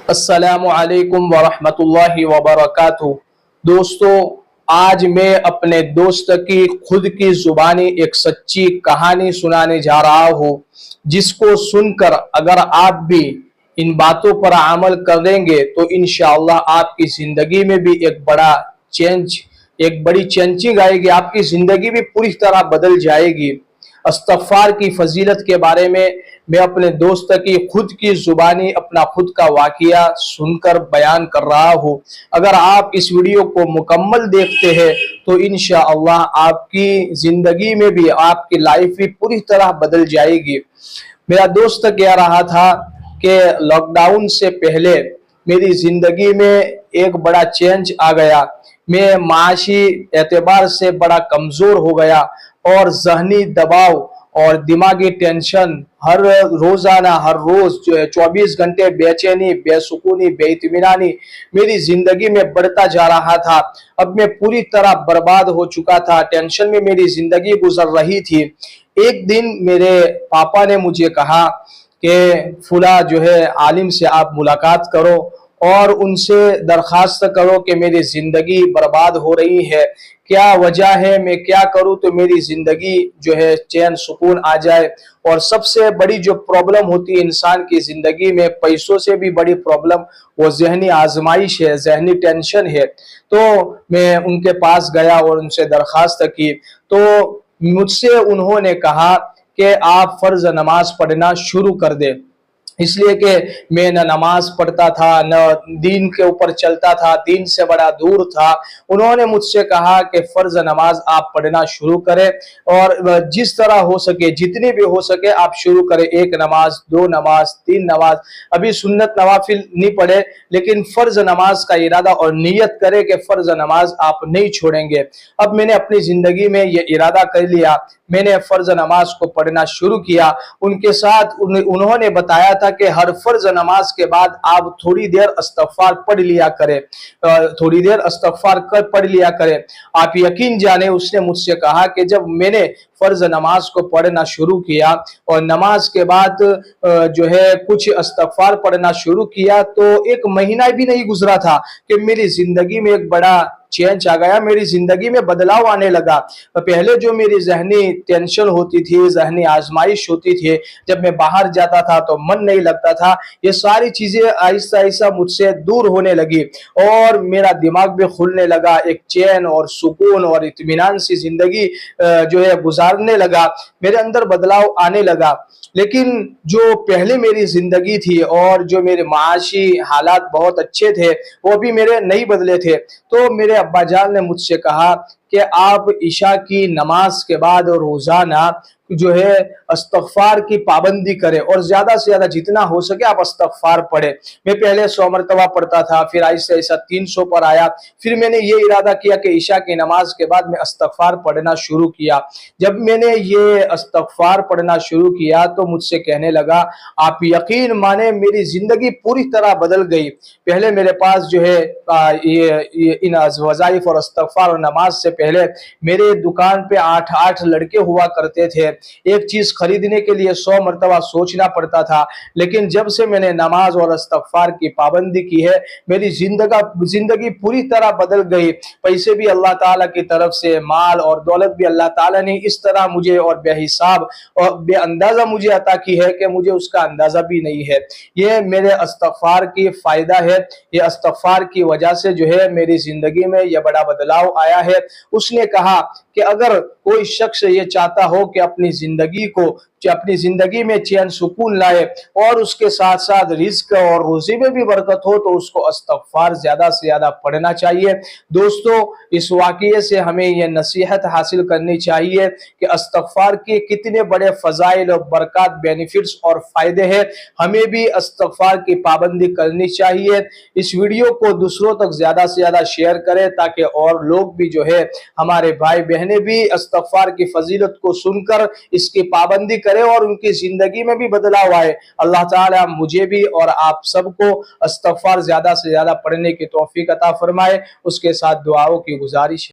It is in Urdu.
السلام علیکم ورحمۃ اللہ وبرکاتہ۔ دوستو، آج میں اپنے دوست کی خود کی زبانی ایک سچی کہانی سنانے جا رہا ہوں، جس کو سن کر اگر آپ بھی ان باتوں پر عمل کریں گے تو انشاءاللہ آپ کی زندگی میں بھی ایک بڑی چینجنگ آئے گی، آپ کی زندگی بھی پوری طرح بدل جائے گی۔ استغفار کی فضیلت کے بارے میں اپنے دوست کی خود کی زبانی اپنا خود کا واقعہ سن کر بیان کر رہا ہوں۔ اگر آپ اس ویڈیو کو مکمل دیکھتے ہیں تو انشاءاللہ آپ کی زندگی میں بھی آپ کی لائف بھی پوری طرح بدل جائے گی۔ میرا دوست کہہ رہا تھا کہ لاک ڈاؤن سے پہلے میری زندگی میں ایک بڑا چینج آ گیا، میں معاشی اعتبار سے بڑا کمزور ہو گیا اور ذہنی دباؤ اور دماغی ٹینشن ہر روزانہ ہر روز 24 گھنٹے بے چینی، بے سکونی، بے اطمینانی میری زندگی میں بڑھتا جا رہا تھا۔ اب میں پوری طرح برباد ہو چکا تھا، ٹینشن میں میری زندگی گزر رہی تھی۔ ایک دن میرے پاپا نے مجھے کہا کہ فلاں عالم سے آپ ملاقات کرو اور ان سے درخواست کرو کہ میری زندگی برباد ہو رہی ہے، کیا وجہ ہے، میں کیا کروں تو میری زندگی چین سکون آ جائے۔ اور سب سے بڑی جو پرابلم ہوتی ہے انسان کی زندگی میں، پیسوں سے بھی بڑی پرابلم وہ ذہنی آزمائش ہے، ذہنی ٹینشن ہے۔ تو میں ان کے پاس گیا اور ان سے درخواست کی، تو مجھ سے انہوں نے کہا کہ آپ فرض نماز پڑھنا شروع کر دیں، اس لیے کہ میں نہ نماز پڑھتا تھا، نہ دین کے اوپر چلتا تھا، دین سے بڑا دور تھا۔ انہوں نے مجھ سے کہا کہ فرض نماز آپ پڑھنا شروع کریں اور جس طرح ہو سکے، جتنی بھی ہو سکے آپ شروع کریں، 1 نماز، 2 نماز، 3 نماز، ابھی سنت نوافل نہیں پڑھے لیکن فرض نماز کا ارادہ اور نیت کرے کہ فرض نماز آپ نہیں چھوڑیں گے۔ اب میں نے اپنی زندگی میں یہ ارادہ کر لیا، میں نے فرض نماز کو پڑھنا شروع کیا۔ ان کے ساتھ انہوں نے بتایا تھا کہ ہر فرض نماز کے بعد آپ تھوڑی دیر استغفار پڑھ لیا کریں، پڑھ لیا کریں۔ آپ یقین جانیں، اس نے مجھ سے کہا کہ جب میں نے فرض نماز کو پڑھنا شروع کیا اور نماز کے بعد کچھ استغفار پڑھنا شروع کیا تو 1 مہینہ بھی نہیں گزرا تھا کہ میری زندگی میں ایک بڑا چینج آ گیا، میری زندگی میں بدلاؤ آنے لگا۔ پہلے جو میری ذہنی ٹینشن ہوتی تھی، ذہنی آزمائش ہوتی تھی، جب میں باہر جاتا تھا تو من نہیں لگتا تھا، یہ ساری چیزیں آہستہ آہستہ مجھ سے دور ہونے لگی اور میرا دماغ بھی کھلنے لگا، ایک چین اور سکون اور اطمینان سی زندگی گزارنے لگا، میرے اندر بدلاؤ آنے لگا۔ لیکن جو پہلے میری زندگی تھی اور جو میرے معاشی حالات بہت اچھے تھے وہ بھی میرے نہیں بدلے تھے۔ تو میرے ابا جان نے مجھ سے کہا کہ آپ عشاء کی نماز کے بعد روزانہ استغفار کی پابندی کریں اور زیادہ سے زیادہ جتنا ہو سکے آپ استغفار پڑھیں۔ میں پہلے 100 مرتبہ پڑھتا تھا، پھر آہستہ آہستہ 300 پر آیا، پھر میں نے یہ ارادہ کیا کہ عشاء کی نماز کے بعد میں استغفار پڑھنا شروع کیا۔ جب میں نے یہ استغفار پڑھنا شروع کیا تو مجھ سے کہنے لگا، آپ یقین مانیں میری زندگی پوری طرح بدل گئی۔ پہلے میرے پاس ان وظائف اور استغفار اور نماز سے پہلے میرے دکان پہ 8 لڑکے ہوا کرتے تھے، ایک چیز خریدنے کے لیے 100 مرتبہ سوچنا پڑتا تھا۔ لیکن جب سے میں نے نماز اور استغفار کی پابندی کی ہے، میری زندگی پوری طرح بدل گئی۔ پیسے بھی اللہ تعالیٰ کی طرف سے، مال اور دولت بھی اللہ تعالیٰ نے اس طرح مجھے اور بے حساب اور بے اندازہ مجھے عطا کی ہے کہ مجھے اس کا اندازہ بھی نہیں ہے۔ یہ میرے استغفار کی فائدہ ہے، یہ استغفار کی وجہ سے میری زندگی میں یہ بڑا بدلاؤ آیا ہے۔ اس نے کہا کہ اگر کوئی شخص یہ چاہتا ہو کہ اپنی زندگی میں چین سکون لائے اور اس کے ساتھ ساتھ رزق اور روزی میں بھی برکت ہو تو اس کو استغفار زیادہ سے زیادہ پڑھنا چاہیے۔ دوستو، اس واقعے سے ہمیں یہ نصیحت حاصل کرنی چاہیے کہ استغفار کے کتنے بڑے فضائل اور برکات، بینیفٹس اور فائدے ہیں، ہمیں بھی استغفار کی پابندی کرنی چاہیے۔ اس ویڈیو کو دوسروں تک زیادہ سے زیادہ شیئر کریں تاکہ اور لوگ بھی ہمارے بھائی بہنیں بھی استغفار کی فضیلت کو سن کر اس کی پابندی کریں اور ان کی زندگی میں بھی بدلاؤ آئے۔ اللہ تعالیٰ مجھے بھی اور آپ سب کو استغفار زیادہ سے زیادہ پڑھنے کی توفیق عطا فرمائے۔ اس کے ساتھ دعاؤں کی گزارش ہے۔